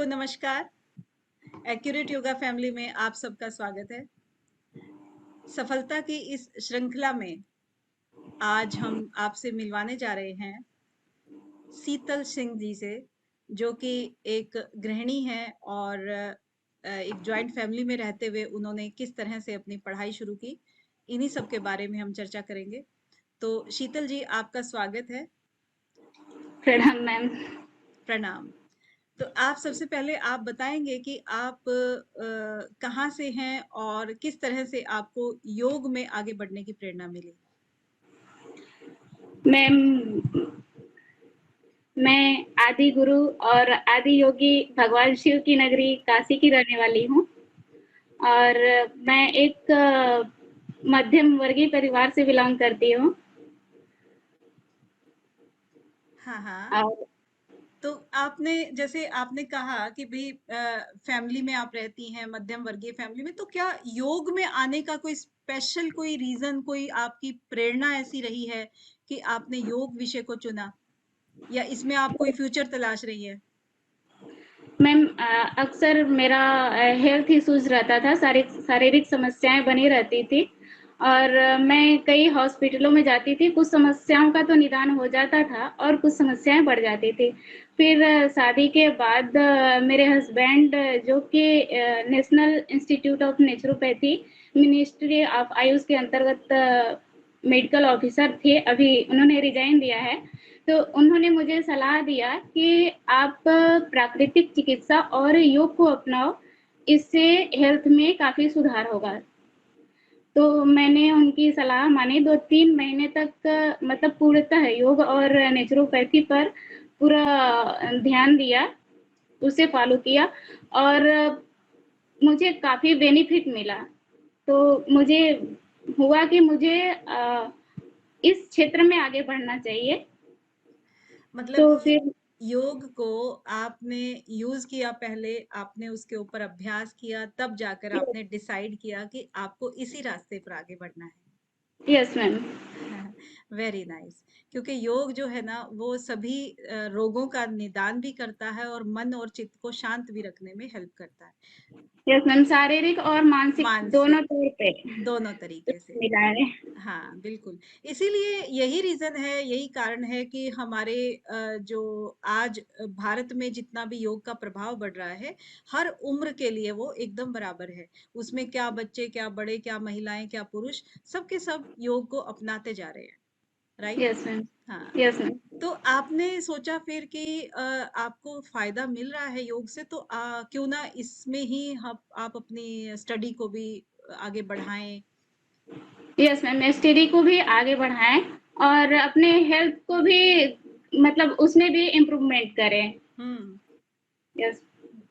नमस्कार। Accurate yoga family में आप सबका स्वागत है। सफलता की इस श्रृंखला में आज हम आपसे मिलवाने जा रहे हैं शीतल सिंह जी से, जो कि एक गृहिणी है और एक जॉइंट फैमिली में रहते हुए उन्होंने किस तरह से अपनी पढ़ाई शुरू की, इन्हीं सब के बारे में हम चर्चा करेंगे। तो शीतल जी, आपका स्वागत है। प्रणाम मैम। प्रणाम। तो आप सबसे पहले आप बताएंगे कि आप कहाँ से हैं और किस तरह से आपको योग में आगे बढ़ने की प्रेरणा मिली? मैम, मैं आदि गुरु और आदि योगी भगवान शिव की नगरी काशी की रहने वाली हूँ और मैं एक मध्यम वर्गीय परिवार से बिलोंग करती हूँ। हाँ हाँ। और तो आपने जैसे आपने कहा कि भाई फैमिली में आप रहती हैं, मध्यम वर्गीय फैमिली में, तो क्या योग में आने का कोई स्पेशल कोई रीजन, कोई आपकी प्रेरणा ऐसी रही है कि आपने योग विषय को चुना, या इसमें आप कोई फ्यूचर तलाश रही है? मैम, अक्सर मेरा हेल्थ इश्यूज रहता था, शारीरिक समस्याएं बनी रहती थी और मैं कई हॉस्पिटलों में जाती थी। कुछ समस्याओं का तो निदान हो जाता था और कुछ समस्याएं बढ़ जाती थी। फिर शादी के बाद मेरे हस्बैंड, जो कि national institute of naturopathy, ministry of Ayush के अंतर्गत मेडिकल ऑफिसर थे, अभी उन्होंने रिजाइन दिया है। तो उन्होंने मुझे सलाह दिया कि आप प्राकृतिक चिकित्सा और योग को अपनाओ, इससे हेल्थ में काफ़ी सुधार होगा। तो मैंने उनकी सलाह मानी। 2-3 महीने तक मतलब पूर्णतः योग और नेचुरोपैथी पर पूरा ध्यान दिया, उसे फॉलो किया और मुझे काफ़ी बेनिफिट मिला। तो मुझे हुआ कि मुझे इस क्षेत्र में आगे बढ़ना चाहिए। मतलब तो फिर योग को आपने यूज किया, पहले आपने उसके ऊपर अभ्यास किया, तब जाकर आपने डिसाइड किया कि आपको इसी रास्ते पर आगे बढ़ना है। Yes ma'am. Very nice. क्योंकि योग जो है ना, वो सभी रोगों का निदान भी करता है और मन और चित्त को शांत भी रखने में हेल्प करता है। यस मैम, शारीरिक और मानसिक दोनों मानसिक, तौर पे दोनों तरीके से। मिला है। हाँ बिल्कुल। इसीलिए यही रीजन है, यही कारण है कि हमारे जो आज भारत में जितना भी योग का प्रभाव बढ़ रहा है, हर उम्र के लिए वो एकदम बराबर है। उसमें क्या बच्चे, क्या बड़े, क्या महिलाएं, क्या पुरुष, सबके सब योग को अपनाते जा रहे हैं। राइट। Yes ma'am. हाँ। Yes ma'am. तो आपने सोचा फिर कि आपको फायदा मिल रहा है योग से, तो क्यों ना इसमें ही आप अपनी स्टडी को भी आगे बढ़ाएं। यस मैम, स्टडी को भी आगे बढ़ाएं और अपने हेल्थ को भी मतलब उसमें भी इम्प्रूवमेंट करें। हम्म। यस।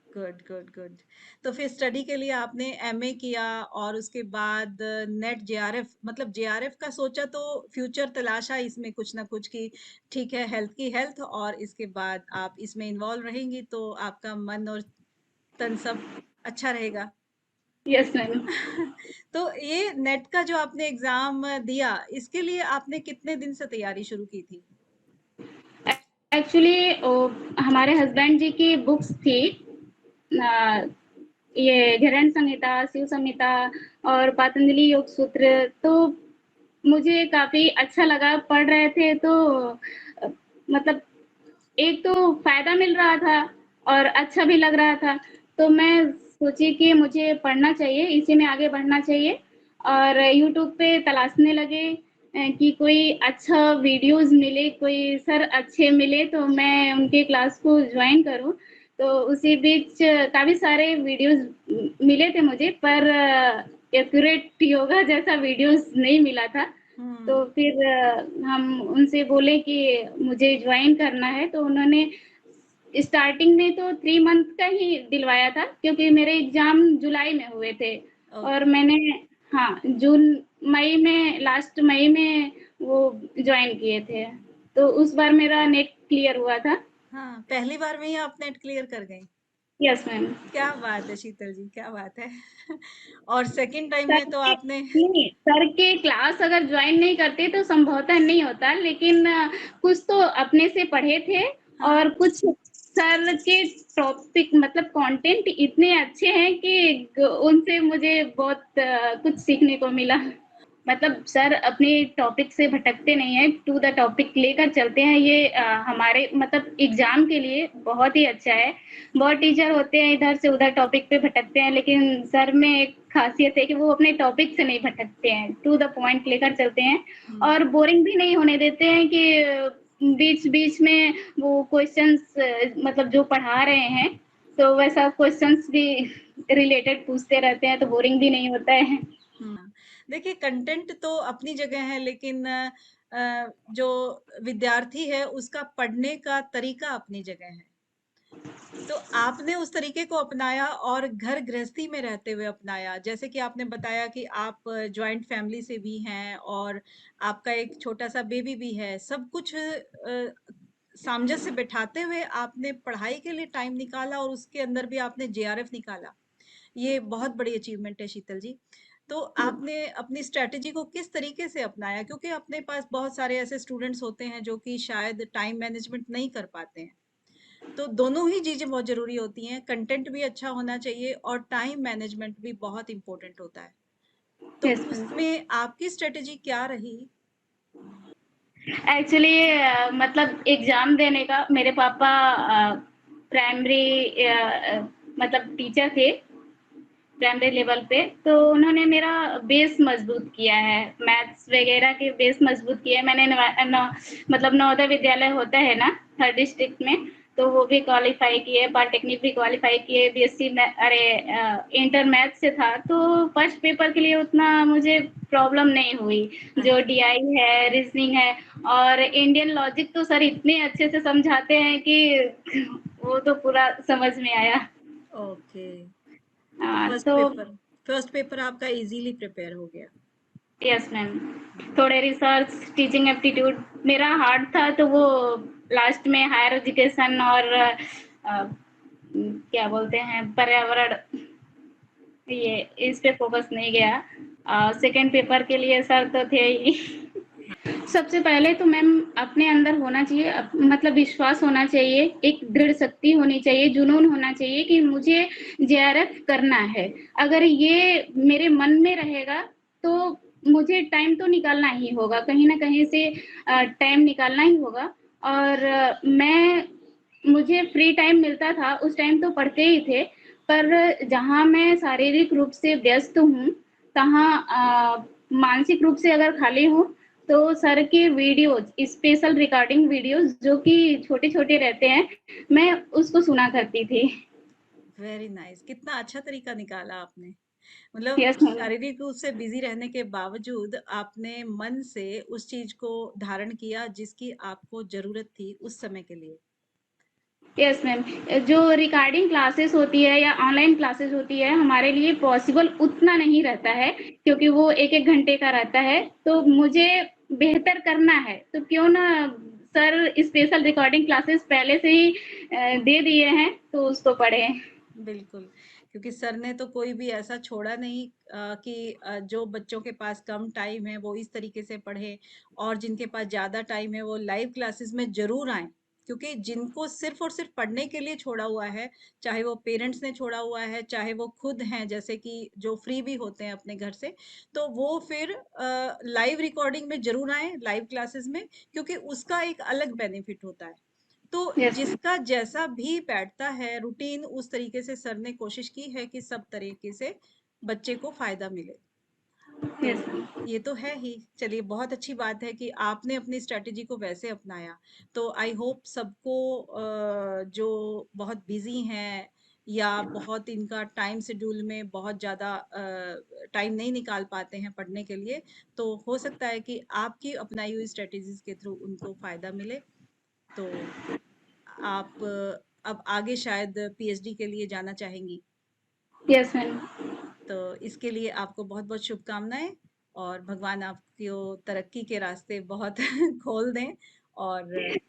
Good good good. तो फिर स्टडी के लिए आपने एमए किया और उसके बाद नेट जेआरएफ, मतलब जेआरएफ का सोचा, तो फ्यूचर तलाशा इसमें कुछ ना कुछ कि ठीक है, हेल्थ की हेल्थ, और इसके बाद आप इसमें इन्वॉल्व रहेंगी तो आपका मन और तन सब अच्छा रहेगा। Yes ma'am. तो ये नेट का जो आपने एग्जाम दिया, इसके लिए आपने कितने दिन से तैयारी शुरू की थी? एक्चुअली हमारे हस्बैंड जी की बुक्स थी, अ, ये घृण संहिता, शिव संहिता और पतंजलि योग सूत्र। तो मुझे काफ़ी अच्छा लगा, पढ़ रहे थे तो मतलब एक तो फ़ायदा मिल रहा था और अच्छा भी लग रहा था। तो मैं सोची कि मुझे पढ़ना चाहिए, इसी में आगे बढ़ना चाहिए और यूट्यूब पे तलाशने लगे कि कोई अच्छा वीडियोज़ मिले, कोई सर अच्छे मिले तो मैं उनके क्लास को जॉइन करूँ। तो उसी बीच काफ़ी सारे वीडियोज़ मिले थे मुझे, पर एक्यूरेट योगा जैसा वीडियोज़ नहीं मिला था। तो हम्म। फिर हम उनसे बोले कि मुझे ज्वाइन करना है, तो उन्होंने स्टार्टिंग में तो 3 मंथ का ही दिलवाया था, क्योंकि मेरे एग्ज़ाम जुलाई में हुए थे और ओके। मैंने हाँ, मई में, लास्ट मई में वो ज्वाइन किए थे। तो उस बार मेरा नेट क्लियर हुआ था। हाँ, पहली बार में ही आप नेट क्लियर कर गई। Yes ma'am. क्या बात है शीतल जी, क्या बात है। और सेकंड टाइम सर में तो के आपने। नहीं, सर के क्लास अगर ज्वाइन नहीं करते तो संभवतः नहीं होता, लेकिन कुछ तो अपने से पढ़े थे और हाँ। कुछ सर के टॉपिक मतलब कंटेंट इतने अच्छे हैं कि उनसे मुझे बहुत कुछ सीखने को मिला। मतलब सर अपने टॉपिक से भटकते नहीं हैं, टू द टॉपिक लेकर चलते हैं। ये हमारे मतलब एग्ज़ाम के लिए बहुत ही अच्छा है। बहुत टीचर होते हैं इधर से उधर टॉपिक पे भटकते हैं, लेकिन सर में एक ख़ासियत है कि वो अपने टॉपिक से नहीं भटकते हैं, टू द पॉइंट लेकर चलते हैं और बोरिंग भी नहीं होने देते हैं कि बीच-बीच में वो क्वेश्चंस मतलब जो पढ़ा रहे हैं, तो वैसा क्वेश्चंस भी रिलेटेड पूछते रहते हैं, तो बोरिंग भी नहीं होता है। देखिए कंटेंट तो अपनी जगह है, लेकिन जो विद्यार्थी है उसका पढ़ने का तरीका अपनी जगह है। तो आपने उस तरीके को अपनाया और घर गृहस्थी में रहते हुए अपनाया। जैसे कि आपने बताया कि आप जॉइंट फैमिली से भी हैं और आपका एक छोटा-सा बेबी भी है। सब कुछ सामंजस्य बिठाते हुए आपने पढ़ाई के लिए टाइम निकाला और उसके अंदर भी आपने जेआरएफ निकाला। ये बहुत बड़ी अचीवमेंट है शीतल जी। तो आपने अपनी स्ट्रैटेजी को किस तरीके से अपनाया? क्योंकि अपने पास बहुत सारे ऐसे स्टूडेंट्स होते हैं जो कि शायद टाइम मैनेजमेंट नहीं कर पाते हैं। तो दोनों ही चीजें बहुत जरूरी होती हैं, कंटेंट भी अच्छा होना चाहिए और टाइम मैनेजमेंट भी बहुत इंपॉर्टेंट होता है। तो यस मैम। उसमें आपकी स्ट्रेटेजी क्या रही? एक्चुअली मतलब एग्ज़ाम देने का मेरे पापा प्राइमरी मतलब टीचर थे प्राइमरी लेवल पे, तो उन्होंने मेरा बेस मजबूत किया है, मैथ्स वगैरह के बेस मजबूत किए हैं। मैंने मतलब नवोदय विद्यालय होता है ना हर डिस्ट्रिक्ट में, तो वो भी क्वालिफाई किए, पॉलिटेक्निक भी क्वालिफाई किए, बीएससी में अरे इंटर मैथ से था, तो फर्स्ट पेपर के लिए उतना मुझे प्रॉब्लम नहीं हुई। जो डीआई है, रीजनिंग है और इंडियन लॉजिक तो सर इतने अच्छे से समझाते हैं कि वो तो पूरा समझ में आया। ओके। फर्स्ट तो पेपर फर्स्ट पेपर आपका इजीली प्रिपेयर हो गया। Yes ma'am. थोड़े रिसर्च, टीचिंग एप्टीट्यूड मेरा हार्ड था, तो वो लास्ट में हायर एजुकेशन और क्या बोलते हैं पर्यावरण, ये इस पे फोकस नहीं गया। सेकंड पेपर के लिए सर तो थे ही। सबसे पहले तो मैम अपने अंदर होना चाहिए मतलब विश्वास होना चाहिए, एक दृढ़ शक्ति होनी चाहिए, जुनून होना चाहिए कि मुझे जेआरएफ करना है। अगर ये मेरे मन में रहेगा तो मुझे टाइम तो निकालना ही होगा, कहीं न कहीं से टाइम निकालना ही होगा। और मुझे फ्री टाइम मिलता था, उस टाइम तो पढ़ते ही थे, पर जहाँ मैं शारीरिक रूप से व्यस्त हूँ, तहाँ मानसिक रूप से अगर खाली हूँ, तो सर के वीडियोज़, स्पेशल रिकॉर्डिंग वीडियोज़ जो कि छोटे-छोटे रहते हैं, मैं उसको सुना करती थी। Very nice. कितना अच्छा तरीका निकाला आपने। मतलब यस मैम। शारीरिक रूप से बिजी रहने के बावजूद आपने मन से उस चीज को धारण किया जिसकी आपको जरूरत थी उस समय के लिए। Yes ma'am. जो रिकॉर्डिंग क्लासेस होती है या ऑनलाइन क्लासेस होती है, हमारे लिए पॉसिबल उतना नहीं रहता है, क्योंकि वो 1-1 घंटे का रहता है, तो मुझे बेहतर करना है, तो क्यों ना सर स्पेशल रिकॉर्डिंग क्लासेस पहले से ही दे दिए हैं, तो उसको पढ़ें। बिल्कुल, क्योंकि सर ने तो कोई भी ऐसा छोड़ा नहीं कि जो बच्चों के पास कम टाइम है वो इस तरीके से पढ़े और जिनके पास ज़्यादा टाइम है वो लाइव क्लासेस में ज़रूर आएँ। क्योंकि जिनको सिर्फ़ और सिर्फ़ पढ़ने के लिए छोड़ा हुआ है, चाहे वो पेरेंट्स ने छोड़ा हुआ है, चाहे वो खुद हैं जैसे कि जो फ्री भी होते हैं अपने घर से, तो वो फिर लाइव रिकॉर्डिंग में ज़रूर आएँ, लाइव क्लासेस में, क्योंकि उसका एक अलग बेनिफिट होता है। तो यस मैम। जिसका जैसा भी बैठता है रूटीन उस तरीके से सर ने कोशिश की है कि सब तरीके से बच्चे को फायदा मिले। तो यस मैम। ये तो है ही। चलिए बहुत अच्छी बात है कि आपने अपनी स्ट्रेटजी को वैसे अपनाया। तो आई होप सबको जो बहुत बिजी हैं या बहुत इनका टाइम शेड्यूल में बहुत ज़्यादा टाइम नहीं निकाल पाते हैं पढ़ने के लिए, तो हो सकता है कि आपकी अपनाई हुई स्ट्रेटजीज के थ्रू उनको फायदा मिले। तो आप अब आगे शायद पीएचडी के लिए जाना चाहेंगी, यस मैम। तो इसके लिए आपको बहुत-बहुत शुभकामनाएं और भगवान आपको तरक्की के रास्ते बहुत खोल दें और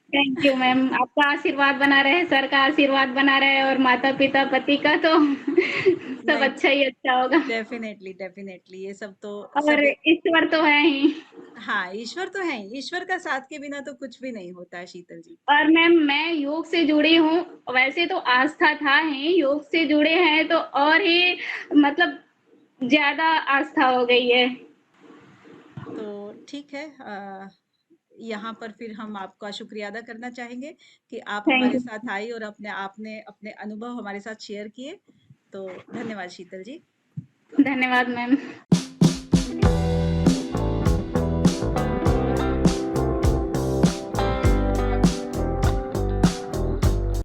थैंक यू मैम, आपका आशीर्वाद बना रहे, सर का आशीर्वाद बना रहे और माता-पिता, पति का तो सब नहीं, अच्छा ही अच्छा होगा। डेफिनेटली डेफिनेटली ये सब तो और सब ईश्वर तो है ही। हाँ, ईश्वर तो है ही, ईश्वर का साथ के बिना तो कुछ भी नहीं होता है शीतल जी। और मैम मैं योग से जुड़ी हूँ, वैसे तो आस्था था ही, योग से जुड़े हैं तो और ही मतलब ज़्यादा आस्था हो गई है। तो ठीक है, यहाँ पर फिर हम आपका शुक्रिया अदा करना चाहेंगे कि आप थैंक हमारे यू, साथ आई और अपने आपने अपने अनुभव हमारे साथ शेयर किए। तो धन्यवाद शीतल जी। धन्यवाद मैम।